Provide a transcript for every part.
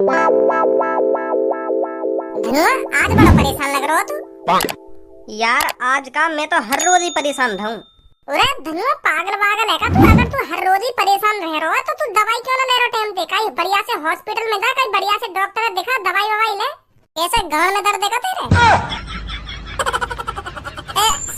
धनुआ आज बड़ा परेशान लग रहा हो तू। यार आज का मैं तो हर रोज ही परेशान रहूं। अरे धनुआ पागल वागल है का तू? अगर तू हर रोज ही परेशान रह रहा है तो तू दवाई क्यों ना ले रहा टाइम पे? कहीं बढ़िया से हॉस्पिटल में जा, कहीं बढ़िया से डॉक्टर दिखा, दवाई ववाई ले। कैसे गांव में दर्द देगा तेरे?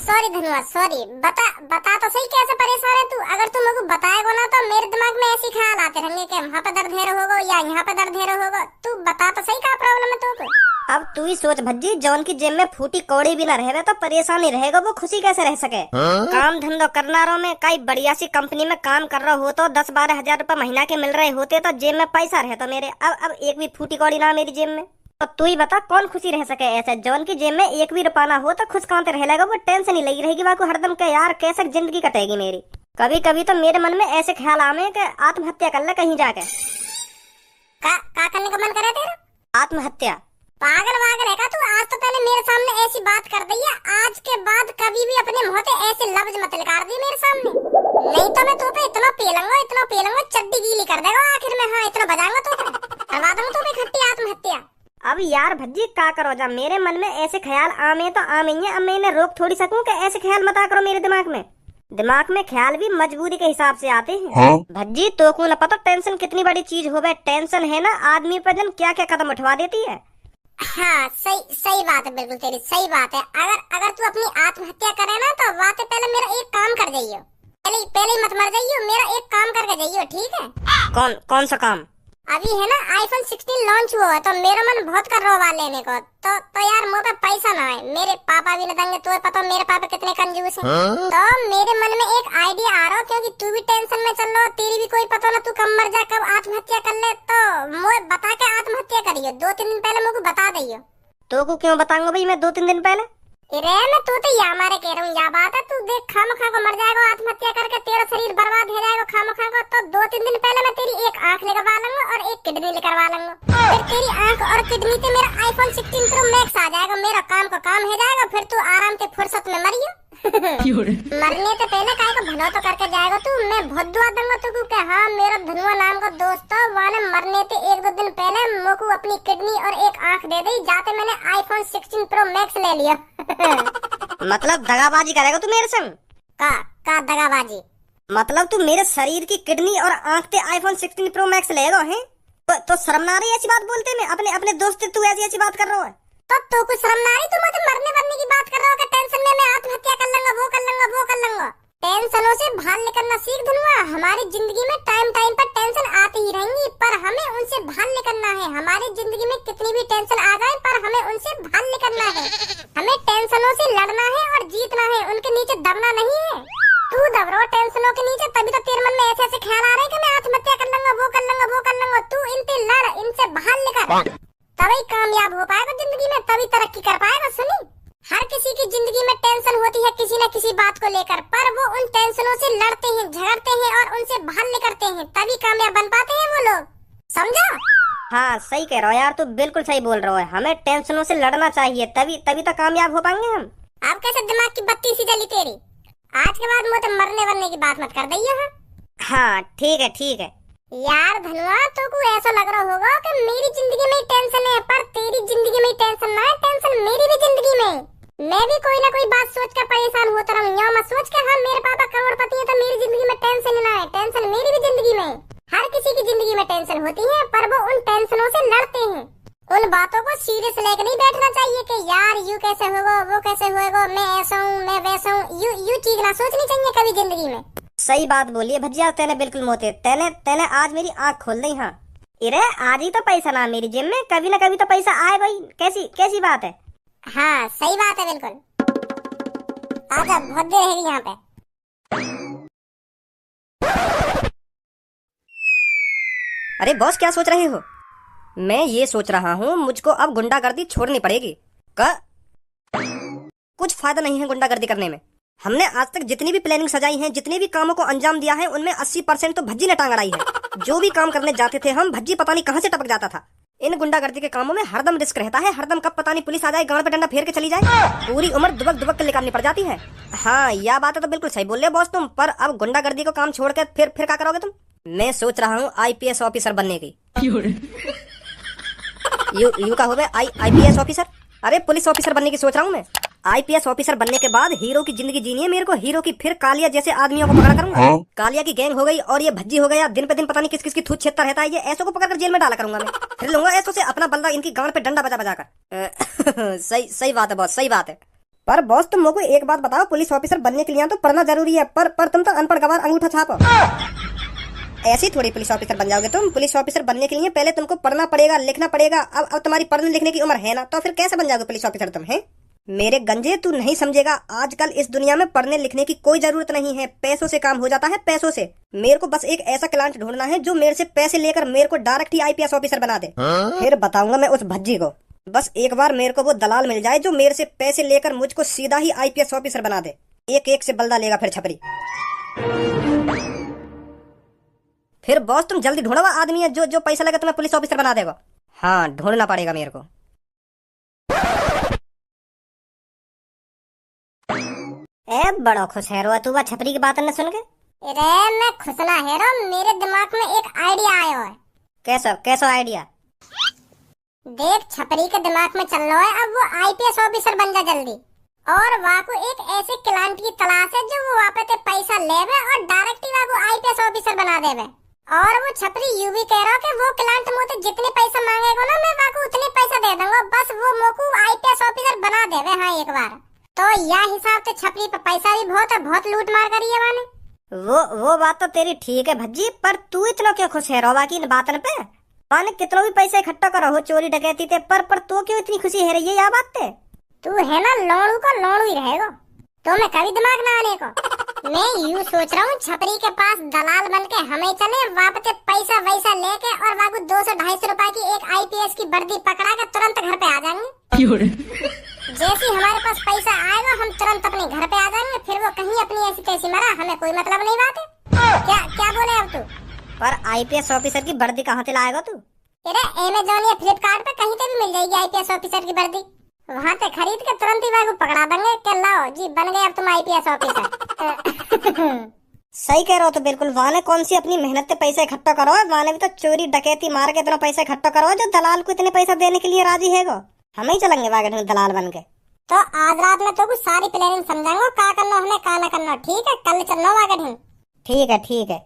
सॉरी धनुआ सॉरी, बता तो सही कैसे परेशान है तू? अगर तू मुझे बताएगा ना तो मेरे दिमाग में ऐसे ख्याल आते रहेंगे कि वहाँ पे दर्द है होगा या यहाँ पे दर्द है होगा। तू बता तो सही क्या प्रॉब्लम है तुमको? अब तू ही सोच भज्जी, जौन की जेब में फूटी कौड़ी भी ना रहे तो परेशानी रहेगा, वो खुशी कैसे रह सके? काम धंधो करना रहो में कई बढ़िया सी कंपनी में काम कर रहा हो तो 10-12 हजार रूपए महीना के मिल रहे होते तो जेब में पैसा रहे तो मेरे। अब एक भी फूटी कौड़ी ना मेरी जेब में, तो तू ही बता कौन खुशी रह सके ऐसे? जौन की जेब में एक भी रुपया ना हो तो खुश कहाँ रह लेगा? वो टेंशन ही लगी रहेगी वाको हरदम के यार कैसे जिंदगी कटेगी मेरी। कभी कभी तो मेरे मन में ऐसे ख्याल आवे कि आत्महत्या कर ले कहीं जाके। का करने का मन करे तेरा? आत्महत्या? पागल वागल है का तू? आज तो पहले मेरे सामने ऐसी बात कर दी है, आज के बाद कभी भी अपने मुंह से ऐसे लफ्ज मत निकाल दी मेरे सामने, नहीं तो मैं तू पे इतना पेलूंगा चड्डी गीली कर देगा आखिर में। हाँ इतना बजाऊंगा तो करवा दूंगा तू पे खट्टी आत्महत्या। अब यार भज्जी क्या करो, जब मेरे मन में ऐसे ख्याल आमे तो आमे ही है। अब मैं इन्हें रोक थोड़ी सकूं कि ऐसे ख्याल मत करो मेरे दिमाग में। दिमाग में ख्याल भी मजबूरी के हिसाब से आते हैं। हाँ? भज्जी तो को न पता टेंशन कितनी बड़ी चीज हो गई। टेंशन है ना आदमी पर जन क्या क्या कदम उठवा देती है। हाँ सही बात है, बिल्कुल तेरी सही बात है। अगर तू अपनी आत्महत्या करे ना तो वाते पहले मेरा एक काम कर जाइयो, पहले मत मर जाइयो, मेरा एक काम करके जाइयो, ठीक है? कौन सा काम? अभी है ना आईफोन 16 लॉन्च हुआ है तो मेरा मन बहुत कर रहा है लेने को। तो यार मुझे पे पैसा ना है, मेरे पापा भी न देंगे। तुम्हें पता मेरे पापा कितने कंजूस हैं। तो मेरे मन में एक आइडिया आ रहा है, क्योंकि तू भी टेंशन में चल रहा, तेरी भी कोई पता ना तू कब मर जा कब आत्महत्या कर ले। तो मुझे बता के आत्महत्या करियो, 2-3 दिन पहले मुझे बता दियो। तो को क्यों बताऊंगा भाई मैं 2-3 दिन पहले? अरे मैं तो या हमारे कह रहा हूँ या बात है। तू देख खामखा को मर जाएगा आत्महत्या करके, तेरा शरीर बर्बाद हो जाएगा खामखा को। तो 2-3 दिन पहले मैं तेरी एक आंख लगवा लूंगा और एक किडनी निकलवा लूंगा। फिर तेरी आंख और किडनी से मेरा आईफोन 16 प्रो मैक्स आ जाएगा, मेरा काम को काम हो जाएगा। फिर तू आराम से फुर्सत में मरियो। मरने से पहले काय को भलो तो करके जाएगा तू। मैं बहुत दुआ दूंगा तुझको कि हाँ मेरा धनुआ नाम का दोस्त तो वाले मरने से 1-2 दिन पहले मोको अपनी किडनी और एक आंख दे दी, जाते मैंने आईफोन 16 प्रो मैक्स ले लिया। मतलब दगाबाजी करेगा तू मेरे संग? का दगाबाजी? मतलब तू मेरे शरीर की किडनी और आंख से आईफोन 16 प्रो मैक्स लेगा है? तो शर्म ना रही ऐसी बात बोलते में? अपने दोस्त से तू ऐसी बात कर रहा है तो कुछ शर्म ना रही? तू मुझे मरने की बात कर रहा हो कि टेंशन में मैं आत्महत्या कर लूंगा, वो कर लूंगा। टेंशनों से बाहर निकलना सीख धनुआ। हमारी जिंदगी में टाइम पर टेंशन आती ही रहेंगी, पर हमें उनसे बाहर निकलना है। हमारी जिंदगी में कितनी भी टेंशन आ जाए पर हमें उनसे बाहर निकलना है। हमें टेंशनों से लड़ना है और जीतना है, उनके नीचे दबना नहीं है। तू दब रहा टेंशनों के नीचे, तभी तो तेरे मन में ऐसे ख्याल आ रहे हैं कि मैं आत्महत्या कर लूंगा, वो कर लूंगा। तू इनसे लड़, इनसे बाहर निकल, तभी कामयाब हो पाएगा जिंदगी में, तभी तरक्की कर पाएगा। सुनी, हर किसी की जिंदगी में टेंशन होती है किसी न किसी बात को लेकर, पर वो उन टेंशनों से लड़ते हैं, झगड़ते हैं और उनसे बाहर निकलते हैं, तभी कामयाब बन पाते हैं वो लोग। समझा? हाँ सही कह रहा हो यार, तू बिल्कुल सही बोल रहा है। हमें टेंशनों से लड़ना चाहिए, तभी तो कामयाब हो पाएंगे हम। आप कैसे दिमाग की बत्ती सी जली तेरी? आज के बाद मुझे मरने की बात मत कर दी। हाँ ठीक है। यार धनुआ तो को ऐसा लग रहा होगा कि मेरी जिंदगी में टेंशन है, पर तेरी जिंदगी में टेंशन ना है, टेंशन मेरी भी जिंदगी में। मैं भी कोई ना कोई बात सोच कर परेशान होता रहूं। यहाँ मत सोच के हाँ मेरे पापा करोड़पति है तो मेरी जिंदगी में टेंशन ना है। टेंशन मेरी भी जिंदगी में। हर किसी की जिंदगी में टेंशन होती है, पर वो उन टेंशनों से लड़ते हैं। उन बातों को सीरियस लेकर नहीं बैठना चाहिए कि यार यू कैसे होगा, वो कैसे होगा, मैं ऐसा हूँ, मैं वैसा हूँ। यू चीज ना सोचनी चाहिए कभी जिंदगी में। सही बात बोली है भजिया, तेने बिल्कुल मोते। तेने आज मेरी आँख खोल दी। हाँ इरे आज ही तो पैसा ना मेरी जेब में, कभी ना कभी तो पैसा आए भाई। कैसी बात है? हाँ सही बात है बिल्कुल। आजा, बहुत देर रहेगी यहाँ पे। अरे बॉस क्या सोच रहे हो? मैं ये सोच रहा हूँ मुझको अब गुंडागर्दी छोड़नी पड़ेगी। कुछ फायदा नहीं है गुंडागर्दी करने में। हमने आज तक जितनी भी प्लानिंग सजाई है, जितने भी कामों को अंजाम दिया है, उनमें 80% तो भज्जी ने टांग अड़ाई है। जो भी काम करने जाते थे हम, भज्जी पता नहीं कहाँ से टपक जाता था। इन गुंडागर्दी के कामों में हरदम रिस्क रहता है, हरदम कब पता नहीं पुलिस आ जाए, गांव पे डंडा फेर के चली जाए, पूरी उम्र दुबक दुबक के निकालनी पड़ जाती है। हाँ यह बात है तो बिल्कुल सही बोल रहे बॉस तुम। पर अब गुंडागर्दी को काम छोड़ के फिर क्या करोगे तुम? मैं सोच रहा हूँ IPS ऑफिसर बनने की। यू का हो गए आईपीएस ऑफिसर। अरे पुलिस ऑफिसर बनने की सोच रहा हूँ मैं। आईपीएस ऑफिसर बनने के बाद हीरो की जिंदगी जीनी है मेरे को, हीरो की। फिर कालिया जैसे आदमियों को पकड़ा करूंगा। कालिया की गैंग हो गई और ये भज्जी हो गया। दिन पे दिन पता नहीं किस किस की थूत छेदता रहता है ये। ऐसो को पकड़कर जेल में डाला करूंगा मैं। फिर लूंगा ऐसो से अपना बल्ला इनकी गांड पे डंडा बजा बजा कर। सही बात है बॉस, सही बात है। पर बॉस तुम मुझको एक बात बताओ, पुलिस ऑफिसर बनने के लिए तो पढ़ना जरूरी है, पर तुम तो अनपढ़ गवार अंगूठा छाप। ऐसे ही थोड़ी पुलिस ऑफिसर बन जाओगे तुम। पुलिस ऑफिसर बनने के लिए पहले तुमको पढ़ना पड़ेगा, लिखना पड़ेगा। अब तुम्हारी पढ़ने लिखने की उम्र है ना, तो फिर कैसे बन जाओगे पुलिस ऑफिसर तुम? हैं मेरे गंजे, तू नहीं समझेगा। आजकल इस दुनिया में पढ़ने लिखने की कोई जरूरत नहीं है। पैसों से काम हो जाता है, पैसों से। मेरे को बस एक ऐसा क्लाइंट ढूंढना है जो मेरे से पैसे लेकर मेरे को डायरेक्ट ही आईपीएस ऑफिसर बना दे। फिर बताऊंगा मैं उस भज्जी को। बस एक बार मेरे को वो दलाल मिल जाए जो मेरे से पैसे लेकर मुझको सीधा ही आईपीएस ऑफिसर बना दे। एक एक से बल्दा लेगा फिर छपरी। फिर बॉस तुम जल्दी ढूंढो आदमी है जो पैसा लगे तुम्हें पुलिस ऑफिसर बना देगा। हाँ ढूंढना पड़ेगा मेरे को। ए बड़ा खुश है रो तू बा छपरी की बात न सुन के। अरे मैं खुश ना है रो, मेरे दिमाग में एक आइडिया आया है। कैसा आइडिया? देख छपरी के दिमाग में चल रहा है अब वो आईपीएस ऑफिसर बन जा जल्दी। और वहाँ को एक ऐसे क्लाइंट की तलाश है जो वो वहाँ पे पैसा लेवे और डायरेक्ट ही वहाँ को आईपीएस ऑफिसर बना देवे। और वो छपरी यू भी कह रहा कि वो क्लाइंट मुझे जितने पैसा मांगेगा ना मैं वहाँ को उतने पैसा दे दूंगा, बस वो मोको आईपीएस ऑफिसर बना देवे। हाँ एक बार तो यह हिसाब से छपरी पे पैसा भी बहुत है, बहुत लूट मार करी है मैंने। वो बात तो तेरी ठीक है भज्जी, पर तू इतना क्यों खुश है रोबा की इन बातन पे? माने कितना भी पैसा इकट्ठा करो हो चोरी डकैती ते, पर तो क्यों इतनी खुशी है रही है या बात ते? तू है ना लोड़ू का लोड़ू ही रहेगा, तो मैं कभी दिमाग ना आने को। मैं यूँ सोच रहा हूँ छपरी के पास दलाल बन के हमें चले, वापस पैसा वैसा लेके और वागू 200-250 रुपए की एक आईपीएस की वर्दी पकड़ा के तुरंत घर पे आ जाएंगे। जैसे हमारे पास पैसा आएगा हम तुरंत अपने घर पे आ जाएंगे। फिर वो कहीं अपनी ऐसी तैसी मरा, हमें कोई मतलब नहीं बात है। क्या बोले अब तू? पर आईपीएस ऑफिसर की वर्दी कहाँ से लाएगा तू? अरे अमेज़न या फ्लिपकार्ट पे कहीं पे भी मिल जाएगी आईपीएस ऑफिसर की वर्दी। वहाँ से खरीद के तुरंत ही वागू पकड़ा देंगे कि लाओ जी बन गए अब तुम आईपीएस ऑफिसर। सही कह रहे हो तो बिल्कुल। वाने कौन सी अपनी मेहनत से पैसा इकट्ठा करो, वाने भी तो चोरी डकैती मार के इतना पैसा इकट्ठा करो जो दलाल को इतने पैसा देने के लिए राजी है गो। हम ही चलेंगे वागढ़ दलाल बन के। तो आज रात में तो कुछ सारी प्लानिंग समझाऊंगा, क्या करना हमें क्या ना करना। ठीक है कल चलना वागढ़। ठीक है।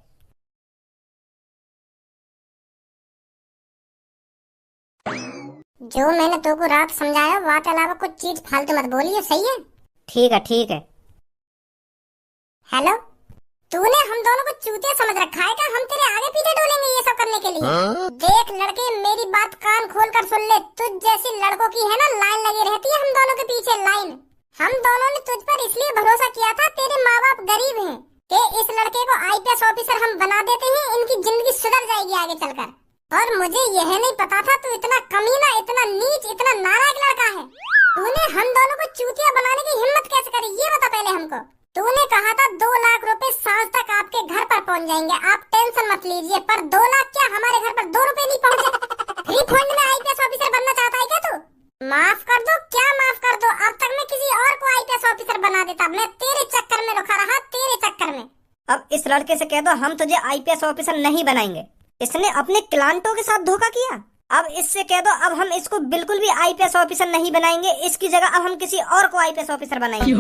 जो मैंने तो को रात समझाया वहाँ के अलावा कुछ चीज फालतू मत बोलिए, सही है? ठीक है। हेलो, तूने हम दोनों को चूतिया समझ रखा है क्या? हम तेरे आगे पीछे डोलेंगे ये सब करने के लिए? देख लड़के मेरी बात कान खोल कर सुन ले। तुझ जैसी लड़कों की है ना लाइन लगी रहती है हम दोनों के पीछे लाइन। हम दोनों ने तुझ पर इसलिए भरोसा किया था, तेरे माँ बाप गरीब हैं, कि इस लड़के को आईपीएस ऑफिसर हम बना देते हैं, इनकी जिंदगी सुधर जाएगी आगे चलकर। और मुझे यह नहीं पता था तू इतना कमीना, इतना नीच, इतना नालायक लड़का है। तूने हम दोनों को चूतिया बनाने की हिम्मत कैसे करी ये बता पहले हमको। तूने कहा था 2 लाख रुपए सांझ तक आपके घर पर पहुंच जाएंगे, आप टेंशन मत लीजिए। पर 2 लाख क्या, हमारे घर पर 2 रुपए नहीं पहुंचे। फ्री फंड में आईपीएस ऑफिसर बनना चाहता है क्या तू? माफ कर दो, क्या माफ कर दो? अब तक मैं किसी और को आईपीएस ऑफिसर बना देता। मैं तेरे चक्कर में रुका रहा, तेरे चक्कर में। अब इस लड़के से कह दो हम तुझे आईपीएस ऑफिसर नहीं बनाएंगे। इसने अपने क्लाइंटों के साथ धोखा किया। अब इससे कह दो अब हम इसको बिल्कुल भी आईपीएस ऑफिसर नहीं बनाएंगे, इसकी जगह अब हम किसी और को आईपीएस ऑफिसर बनाएंगे।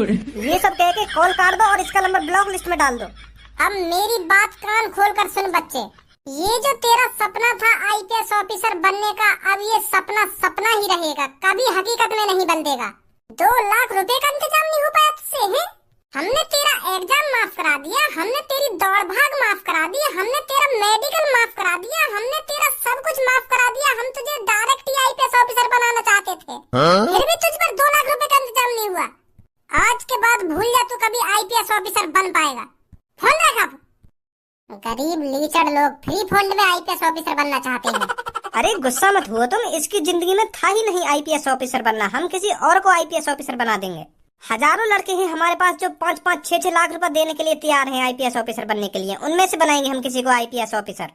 ये सब कह के कॉल काट दो और इसका नंबर ब्लॉक लिस्ट में डाल दो। अब मेरी बात कान खोल कर सुन बच्चे, ये जो तेरा सपना था आईपीएस ऑफिसर बनने का, अब ये सपना सपना ही रहेगा, कभी हकीकत में नहीं बदलेगा। 2 लाख रुपए का इंतजाम नहीं हो पाया तुझसे है? हमने तेरा एग्जाम माफ करा दिया, हमने तेरी दौड़ भाग माफ करा दी, हमने तेरा मेडिकल माफ करा दिया, हमने तेरा सब कुछ माफ करा दिया। हम तुझे डायरेक्ट ही आईपीएस ऑफिसर बनाना चाहते थे, फिर भी तुझ पर 2 लाख रुपए का इंतजाम नहीं हुआ। आज के बाद भूल जा तू कभी आईपीएस ऑफिसर बन पाएगा। फोन रख अब। गरीब लीचड़ लोग फ्री फंड में आईपीएस ऑफिसर बनना चाहते हैं। अरे गुस्सा मत हुआ तुम, इसकी जिंदगी में था ही नहीं आईपीएस ऑफिसर बनना। हम किसी और को आईपीएस ऑफिसर बना देंगे। हजारों लड़के हैं हमारे पास जो 5-5, 6-6 लाख रुपए देने के लिए तैयार हैं आईपीएस ऑफिसर बनने के लिए। उनमें से बनाएंगे हम किसी को आईपीएस ऑफिसर।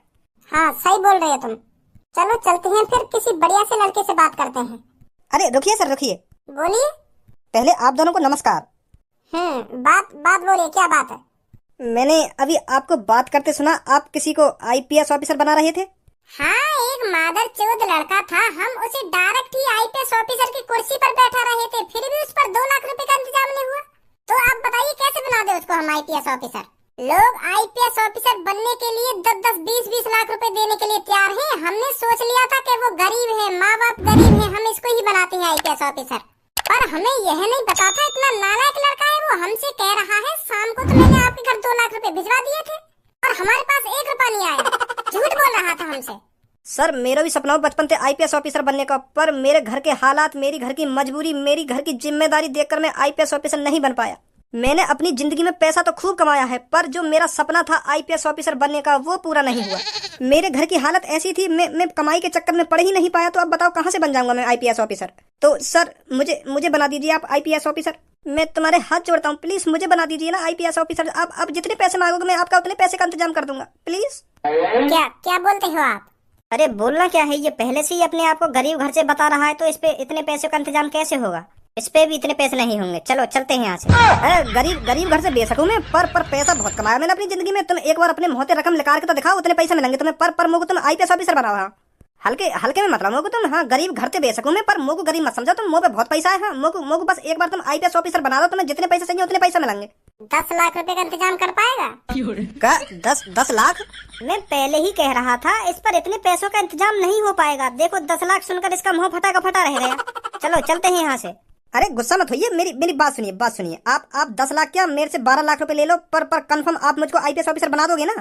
हाँ सही बोल रहे हो तुम। चलो चलते हैं फिर किसी बढ़िया से लड़के से बात करते हैं। अरे रुकिए सर, रुकिए। बोलिए। पहले आप दोनों को नमस्कार। बात बोलिए, क्या बात है? मैंने अभी आपको बात करते सुना, आप किसी को आईपीएस ऑफिसर बना रहे थे। हाँ, एक मादर चौध लड़का था, हम उसे डायरेक्ट ही आईपीएस ऑफिसर की कुर्सी पर बैठा रहे थे, फिर भी उस पर 2 लाख रुपए का इंतजाम नहीं हुआ। तो आप बताइए कैसे बना दे उसको हम आईपीएस ऑफिसर। लोग आईपीएस ऑफिसर बनने के लिए 10-10, 20-20 लाख रुपए देने के लिए तैयार हैं। हमने सोच लिया था कि वो गरीब है, माँ बाप गरीब है, हम इसको ही बनाते हैं आईपीएस ऑफिसर। पर हमें यह नहीं पता था इतना नालायक लड़का है वो। हमसे कह रहा है शाम को तो मैंने आपके घर 2 लाख रुपए भिजवा दिए थे और हमारे पास 1 रुपया नहीं आया। झूठ बोल रहा था हमसे। सर मेरा भी सपना बचपन से आईपीएस ऑफिसर बनने का, पर मेरे घर के हालात, मेरी घर की मजबूरी, मेरी घर की जिम्मेदारी देखकर मैं आईपीएस ऑफिसर नहीं बन पाया। मैंने अपनी जिंदगी में पैसा तो खूब कमाया है, पर जो मेरा सपना था आईपीएस ऑफिसर बनने का वो पूरा नहीं हुआ। मेरे घर की हालत ऐसी थी, मैं कमाई के चक्कर में पढ़ ही नहीं पाया। तो अब बताओ कहाँ से बन जाऊंगा मैं आईपीएस ऑफिसर। तो सर मुझे बना दीजिए आप आईपीएस ऑफिसर। मैं तुम्हारे हाथ जोड़ता हूँ, प्लीज मुझे बना दीजिए ना आईपीएस ऑफिसर। आप जितने पैसे मांगोगे मैं आपका उतने पैसे का इंतजाम कर दूंगा, प्लीज। क्या बोलते हो आप? अरे बोलना क्या है, ये पहले से ही अपने आप को गरीब घर से बता रहा है, तो इस पे इतने पैसे का इंतजाम कैसे होगा? इस पे भी इतने पैसे नहीं होंगे। चलो चलते हैं यहाँ से। अरे गरीब घर से बेशक हूँ मैं, पर पैसा बहुत कमाया मैंने अपनी जिंदगी में। तुम एक बार अपने मुंह से रकम निकाल के तो दिखाओ, उतने पैसे मिलेंगे तुम्हें। पर मुझको तुम आईपीएस ऑफिसर बनाओ। हाँ, हल्के में मतलब मुझको तुम। हाँ, गरीब घर से बेशक हूँ मैं, पर मुझको गरीब मत समझो तुम। मुँह पे बहुत पैसा है। हाँ, मुझको बस एक बार तुम आईपीएस ऑफिसर बना दो, तुम्हें जितने पैसे चाहिए उतने पैसे मिलेंगे। 10 लाख रुपए का इंतजाम कर पाएगा? क्या 10 लाख? मैं पहले ही कह रहा था इस पर इतने पैसों का इंतजाम नहीं हो पाएगा। देखो 10 लाख सुनकर इसका मुंह फटा का फटा रह गया। चलो चलते हैं यहाँ से। अरे गुस्सा मत होइए, मेरी बात सुनिए। आप 10 लाख क्या मेरे से 12 लाख रुपए ले लो, पर कंफर्म आप मुझको आईपीएस ऑफिसर बना दोगे ना?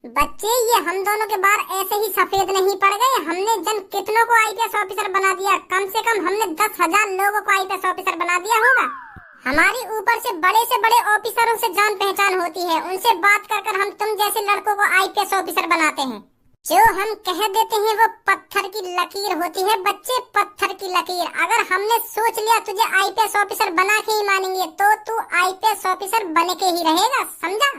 बच्चे, ये हम दोनों के बाल ऐसे ही सफेद नहीं पड़ गए। हमने जन कितनों को आईपीएस ऑफिसर बना दिया। कम से कम हमने 10,000 लोगों को आईपीएस ऑफिसर बना दिया होगा। हमारी ऊपर से बड़े ऑफिसरों से जान पहचान होती है। उनसे बात कर हम तुम जैसे लड़कों को आईपीएस ऑफिसर बनाते हैं। जो हम कह देते हैं वो पत्थर की लकीर होती है बच्चे, पत्थर की लकीर। अगर हमने सोच लिया तुझे आईपीएस ऑफिसर बना के ही मानेंगे, तो तू आईपीएस ऑफिसर बन के ही रहेगा, समझा?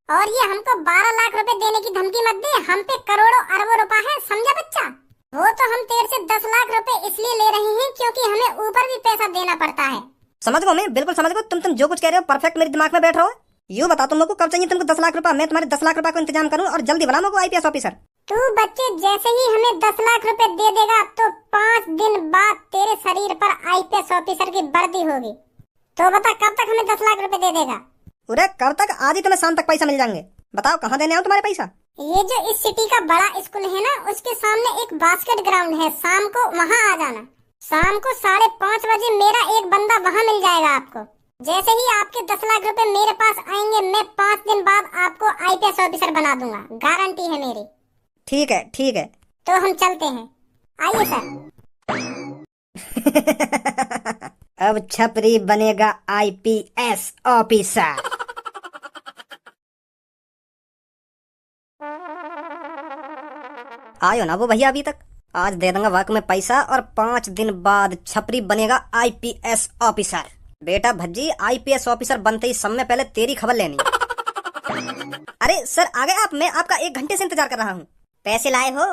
और ये हमको 12 लाख रुपए देने की धमकी मत दे। हम पे करोड़ों अरबों रुपए है, समझा बच्चा? वो तो हम तेरे से 10 लाख रुपए इसलिए ले रहे हैं क्योंकि हमें ऊपर भी पैसा देना पड़ता है। समझ गो, मैं बिल्कुल समझ गो। तुम जो कुछ कह रहे हो परफेक्ट मेरे दिमाग में बैठ रहा हो। यूँ बताओ तुम लोग को कब चाहिए तुमको 10 लाख रुपए? मैं तुम्हारे 10 लाख रुपए को इंतजाम करूँ और जल्दी बना मुझको आईपीएस ऑफिसर। तू बच्चे जैसे ही हमें 10 लाख रुपए दे देगा तो 5 दिन बाद तेरे शरीर पर आईपीएस ऑफिसर की वर्दी होगी। तो बता कब तक हमें 10 लाख रुपए दे देगा? अरे कब तक? आज ही तुम्हें शाम तक पैसा मिल जाएंगे। बताओ कहाँ देने आओ तुम्हारे पैसा? ये जो इस सिटी का बड़ा स्कूल है ना, उसके सामने एक बास्केट ग्राउंड है। शाम को वहाँ आ जाना। शाम को 5:30 बजे मेरा एक बंदा वहाँ मिल जाएगा आपको। जैसे ही आपके 10 लाख रुपए मेरे पास आएंगे, मैं 5 दिन बाद आपको आईपीएस ऑफिसर बना दूंगा, गारंटी है मेरी। ठीक है। तो हम चलते हैं, आइए सर। अब छपरी बनेगा आईपीएस ऑफिसर। आयो ना वो भैया अभी तक। आज दे दूंगा वाक में पैसा और 5 दिन बाद छपरी बनेगा आईपीएस ऑफिसर। बेटा भज्जी, आईपीएस ऑफिसर बनते ही समय पहले तेरी खबर लेनी। अरे सर आ गए आप? मैं आपका 1 घंटे से इंतजार कर रहा हूँ। पैसे लाए हो?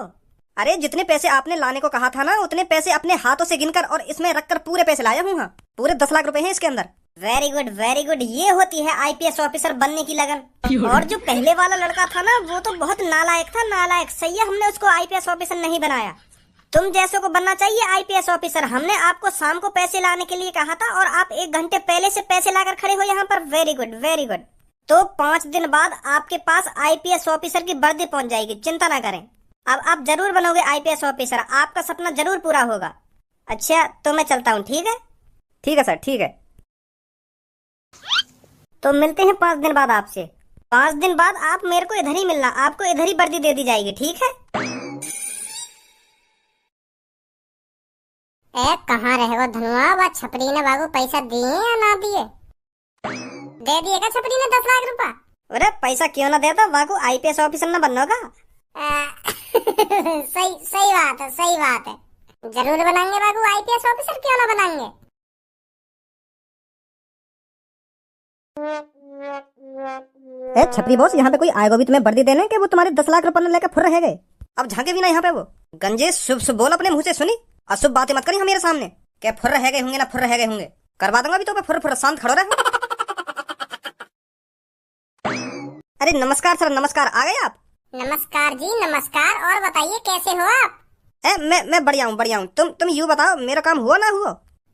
अरे जितने पैसे आपने लाने को कहा था ना, उतने पैसे अपने हाथों से गिनकर और इसमें रखकर पूरे पैसे लाया हूँ। हाँ, पूरे 10 लाख रुपए हैं इसके अंदर। Very good. ये होती है आईपीएस ऑफिसर बनने की लगन। और जो पहले वाला लड़का था ना, वो तो बहुत नालायक था, नालायक। सही है, हमने उसको आईपीएस ऑफिसर नहीं बनाया। तुम जैसों को बनना चाहिए आईपीएस ऑफिसर। हमने आपको शाम को पैसे लाने के लिए कहा था और आप 1 घंटे पहले से पैसे लाकर खड़े हो यहाँ पर। Very good. तो 5 दिन बाद आपके पास आईपीएस ऑफिसर की वर्दी पहुंच जाएगी, चिंता ना करें। अब आप जरूर बनोगे आईपीएस ऑफिसर, आपका सपना जरूर पूरा होगा। अच्छा तो मैं चलता हूँ। ठीक है सर, ठीक है। तो मिलते हैं 5 दिन बाद आपसे। 5 दिन बाद आप मेरे को इधर ही मिलना, आपको इधर ही वर्दी दे दी जाएगी, ठीक है? कहाँ रहे वो धनुआ? वो छपरी ने बाबू पैसा दिए या ना दिए? दे दिएगा छपरी ने 10 लाख रुपया? अरे पैसा क्यों ना देता, वाको आईपीएस ऑफिसर ना बनना होगा। सही बात है। जरूर बनाएंगे बाबू आईपीएस ऑफिसर, क्यों ना बनाएंगे। छपरी बॉस, यहाँ पे कोई आएगा भी तुम्हें वर्दी देने के? वो तुम्हारे 10 लाख रुपए लेकर फुर रह गए। अब झांके भी ना यहाँ पे वो। गंजे शुभ बोल अपने मुंह से, सुनी? अशुभ बातें मत करी मेरे सामने। क्या फुर रह गए होंगे ना फुर रह गए होंगे? करवा दूंगा भी तो फुर शांत खड़ो रहे। अरे नमस्कार सर, नमस्कार। आ गए आप? नमस्कार जी, नमस्कार। और बताइए कैसे हो आप? मैं बढ़िया हूँ। तुम यूँ बताओ, मेरा काम हुआ ना हुआ?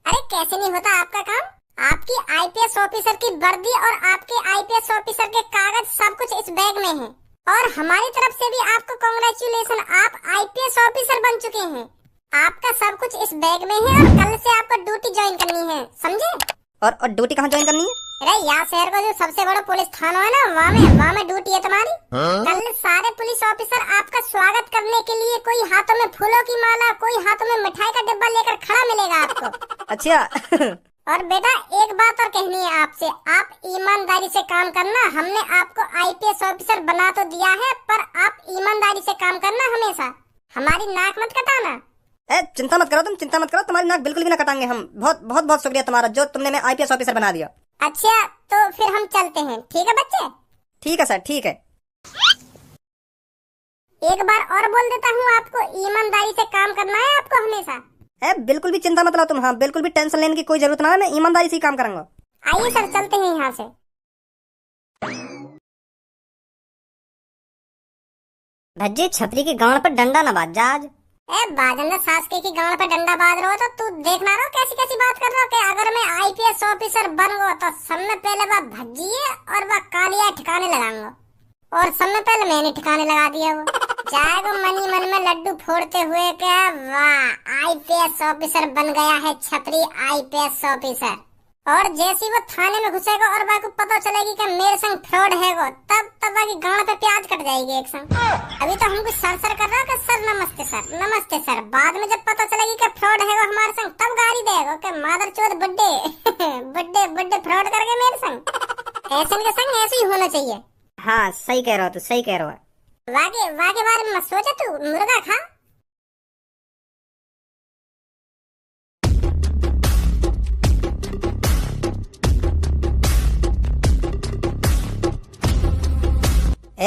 अरे कैसे नहीं होता आपका काम? आपकी आईपीएस ऑफिसर की वर्दी और आपके आईपीएस ऑफिसर के कागज सब कुछ इस बैग में है। और हमारी तरफ से भी आपको कांग्रेचुलेशन, आप आईपीएस ऑफिसर बन चुके हैं। आपका सब कुछ इस बैग में है और कल से आपको ड्यूटी ज्वाइन करनी है, समझे? और ड्यूटी कहाँ ज्वाइन करनी है? अरे यहाँ शहर का जो सबसे बड़ा पुलिस थाना है ना, वहाँ में ड्यूटी है तुम्हारी। कल सारे पुलिस ऑफिसर आपका स्वागत करने के लिए कोई हाथों में फूलों की माला, कोई हाथों में मिठाई का डिब्बा लेकर खड़ा मिलेगा आपको। अच्छा। और बेटा एक बात और कहनी है आपसे, आप ईमानदारी से काम करना। हमने आपको आईपीएस ऑफिसर बना तो दिया है, पर आप ईमानदारी से काम करना हमेशा। हमारी नाक मत कटाना। चिंता मत करो, तुम चिंता मत करो, तुम्हारी नाक बिल्कुल भी ना कटाएंगे हम। बहुत बहुत बहुत शुक्रिया तुम्हारा, जो तुमने मैं आईपीएस ऑफिसर बना दिया। अच्छा तो फिर हम चलते हैं, ठीक है बच्चे? ठीक है सर, ठीक है। एक बार और बोल देता हूँ आपको, ईमानदारी से काम करना है आपको हमेशा। बिल्कुल भी चिंता मत लो तुम। हाँ, बिल्कुल भी टेंशन लेने की कोई जरूरत ना है, मैं ईमानदारी से ही काम करूंगा। आइए सर, चलते हैं यहाँ से। भज्जी, छतरी की गांड पर डंडा न बाज जा आज। बाजन सास के गांड पे डंडा बाज रहो तो तू देखना रहो कैसी कैसी बात कर रहा हो कि अगर मैं आईपीएस ऑफिसर बन गो तो सबसे पहले वह भज्जिए और वह कालिया ठिकाने लगाऊंगा। और सबसे पहले मैंने ठिकाने लगा दिया। वो जाएगा मनी मन में लड्डू फोड़ते हुए क्या, वाह आईपीएस ऑफिसर बन गया है छपरी आईपीएस ऑफिसर। और जैसे वो थाने में घुसेगा और वह को पता चलेगी कि मेरे संग फ्रॉड है वो, तब वह की गांड पे प्याज कट जाएगी एक संग। अभी तो हमको सर कर रहा है कि सर नमस्ते सर, नमस्ते सर। बाद में जब पता चलेगी कि फ्रॉड है वो हमारे संग, तब गाली देगा कि मादर चोद बुड्ढे बुड्ढे बुड्ढे फ्रॉड कर गए मेरे संग। ऐसे के संग ऐसे ही होना चाहिए। हाँ सही कह रहा हो, तू सही कह रहा है। वाके बारे में मत सोचा, तू मुर्गा खा।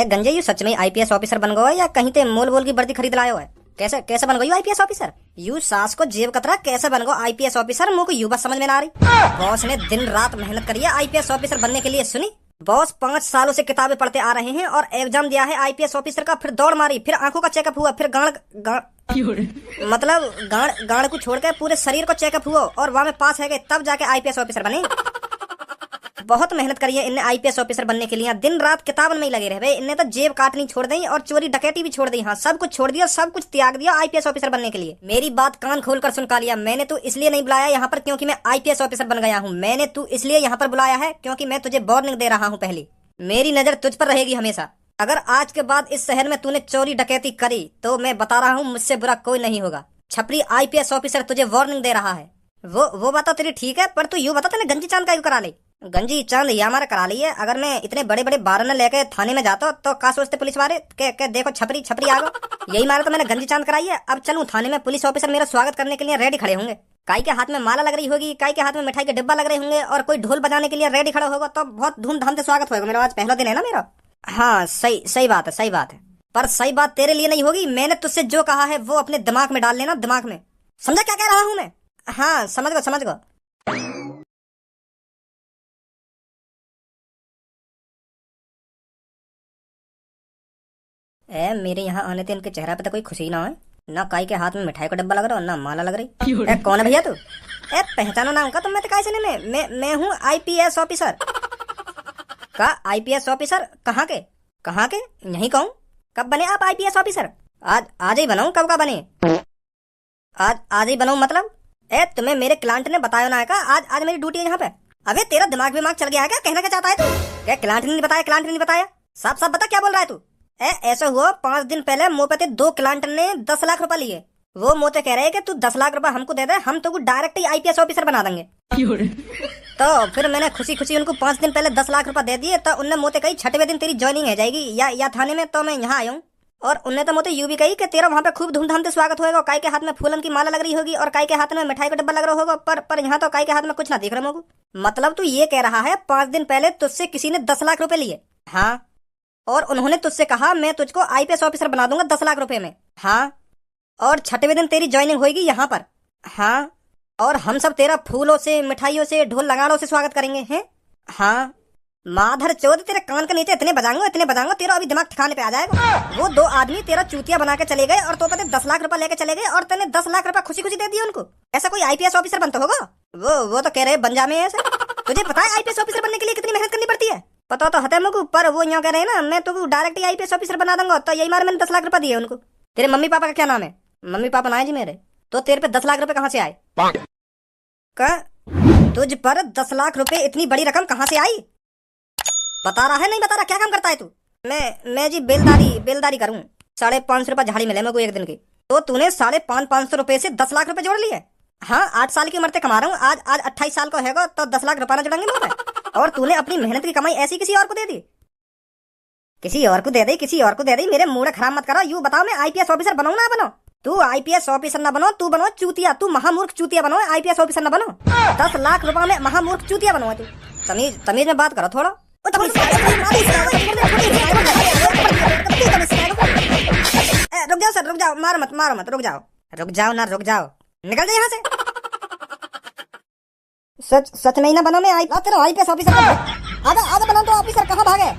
गंजे, यू सच में आईपीएस ऑफिसर बन गया या कहीं ते मोल बोल की वर्दी खरीद लायो है? कैसे कैसे बन गई आईपीएस ऑफिसर? यू सास को जेब कतरा कैसे बन गो आईपीएस ऑफिसर? मुझे को यू बात समझ में ना आ रही। बॉस ने दिन रात मेहनत करी है आईपीएस ऑफिसर बनने के लिए। सुनी, बॉस 5 सालों से किताबें पढ़ते आ रहे हैं और एग्जाम दिया है आईपीएस ऑफिसर का, फिर दौड़ मारी, फिर आंखों का चेकअप हुआ, फिर गाड़ को छोड़ के पूरे शरीर को चेकअप हुआ और वहां में पास है गए, तब जाके आईपीएस ऑफिसर बने। बहुत मेहनत करी है इनने आईपीएस ऑफिसर बनने के लिए। दिन रात किताबन में ही लगे रहे। इनने तो जेब काटनी छोड़ दी और चोरी डकैती भी छोड़ दी। हाँ, सब कुछ छोड़ दिया, सब कुछ त्याग दिया आईपीएस ऑफिसर बनने के लिए। मेरी बात कान खोलकर सुन कालिया, मैंने तू इसलिए नहीं बुलाया यहाँ पर क्योंकि मैं आईपीएस ऑफिसर बन गया हूँ। मैंने तू इसलिए यहाँ पर बुलाया है क्योंकि मैं तुझे वार्निंग दे रहा हूँ। पहली, मेरी नजर तुझ पर रहेगी हमेशा। अगर आज के बाद इस शहर में तूने चोरी डकैती करी तो मैं बता रहा हूँ, मुझसे बुरा कोई नहीं होगा। छपरी आईपीएस ऑफिसर तुझे वार्निंग दे रहा है। वो बात तो तेरी ठीक है, पर तू यूँ बता, तूने गंजी चांद का करा ली? गंजी चांद ये हमारा करा ली है। अगर मैं इतने बड़े बड़े बारन लेके थाने में जाता तो क्या सोचते पुलिस वाले के देखो छपरी छपरी आ गो। यही मारा तो मैंने गंजी चांद कराई है। अब चलूं थाने में, पुलिस ऑफिसर मेरा स्वागत करने के लिए रेडी खड़े होंगे। काई के हाथ में माला लग रही होगी, काई के हाथ में मिठाई के डिब्बा लग रहे होंगे और कोई ढोल बजाने के लिए रेडी खड़ा होगा, तो बहुत धूमधाम से स्वागत होगा मेरा। आज पहला दिन है ना मेरा। हाँ सही बात है, सही बात है। पर सही बात तेरे लिए नहीं होगी। मैंने तुझसे जो कहा है वो अपने दिमाग में डाल लेना, दिमाग में। समझा क्या कह रहा हूँ मैं? हाँ समझ गो। मेरे यहाँ आने थे इनके चेहरा पे तो कोई खुशी ना है। ना काई के हाथ में मिठाई का डब्बा लग रहा है, ना माला लग रही। कौन है भैया तू? पहचाना ना उनका तुम? मैं तो कैसे नहीं, मैं हूँ आईपीएस ऑफिसर। का आईपीएस ऑफिसर? कहाँ के? यहीं कहूँ। कब बने आप आईपीएस ऑफिसर? आज ही बनाऊं? कब का बने? आज ही बनाऊं मतलब? तुम्हें मेरे क्लाइंट ने बताया ना है का आज मेरी ड्यूटी है यहाँ पे? अबे तेरा दिमाग चल गया है क्या? कहना क्या चाहता है तू? क्या क्लाइंट ने नहीं बताया? साफ बता क्या बोल रहा है तू? ऐसा हुआ 5 दिन पहले मोपते 2 क्लाइंट ने 10 लाख रुपए लिए। वो मोते कह रहे हैं कि तू 10 लाख रुपए हमको दे दे, हम तो डायरेक्ट ही आईपीएस ऑफिसर बना देंगे। तो फिर मैंने खुशी उनको 5 दिन पहले 10 लाख रुपए दे दिए। तो उनने मोते कही 6वें दिन तेरी ज्वाइनिंग हो जाएगी या थाने में। तो मैं यहाँ आया हूँ। और उनने तो मोते यूं भी कही कि तेरा वहाँ पे खूब धूमधाम से स्वागत होगा। काई के हाथ में फूलन की माला लग रही होगी और काई के हाथ में मिठाई का डब्बा लग रहा होगा। पर यहाँ तो काई के हाथ में कुछ ना दिख रहा होगा। मतलब तू ये कह रहा है 5 दिन पहले तुझसे किसी ने 10 लाख रुपए लिए? हाँ, और उन्होंने तुझसे कहा मैं तुझको आईपीएस ऑफिसर बना दूंगा 10 लाख रुपए में। हाँ, और 6वें दिन तेरी ज्वाइनिंग होगी यहाँ पर। हाँ, और हम सब तेरा फूलों से, मिठाइयों से, ढोल लगाड़ों से स्वागत करेंगे हैं। हाँ, माधर चौध, तेरे कान के नीचे इतने बजाऊंगा तेरा अभी दिमाग ठिकाने पे आ जाएगा। वो दो आदमी तेरा चूतिया बना के चले गए और तो पता 10 लाख रुपए लेके चले गए और तूने 10 लाख रुपए खुशी खुशी दे दिए उनको। ऐसा कोई आईपीएस ऑफिसर बनता होगा? वो तो कह रहे बन में ऐसे। तुझे पता है आईपीएस ऑफिसर बनने के लिए कितनी मेहनत करनी पड़ती है? पता तो है मुझको, पर वो यहाँ कह रहे हैं ना मैं तो डायरेक्ट ही आईपीएस ऑफिसर बना दूंगा। तो यही मार मैंने 10 लाख रुपए दिए उनको। तेरे मम्मी पापा का क्या नाम है? मम्मी पापा ना है जी मेरे। तो तेरे पे 10 लाख रुपए कहाँ से आए? तुझ पर 10 लाख रुपए इतनी बड़ी रकम कहाँ से आई? बता रहा है नहीं बता रहा? क्या काम करता है तू? मैं जी बेलदारी करूं। 550 रुपए झाड़ी मिले मेरे को एक दिन की। तो तूने 550 रुपए से 10 लाख रुपए जोड़ लिए? हाँ, 8 साल की उम्र से कमा रहा हूँ। आज 28 साल का होगा तो 10 लाख रुपए ना जोड़ेंगे मुझे। और तूने अपनी मेहनत की कमाई ऐसी किसी और को दे दी? किसी और को दे दी। मेरे मूड खराब मत करो। यूं बताओ मैं आईपीएस ऑफिसर बनाऊं ना बनो? तू आईपीएस ऑफिसर ना बनो, तू बनो चूतिया। तू महामूर्ख चूतिया बनो, आईपीएस ऑफिसर ना बनो। 10 लाख रुपए में महामूर्ख चूतिया बनो तू। तमीज में बात करो थोड़ा। रुक जाओ सर, रुक जाओ, मारो मत, रुक जाओ, निकल जाओ यहाँ से। सच में ही ना बनो मैं आईपीएस ऑफिसर। आधा बनो तो ऑफिसर कहाँ भागे?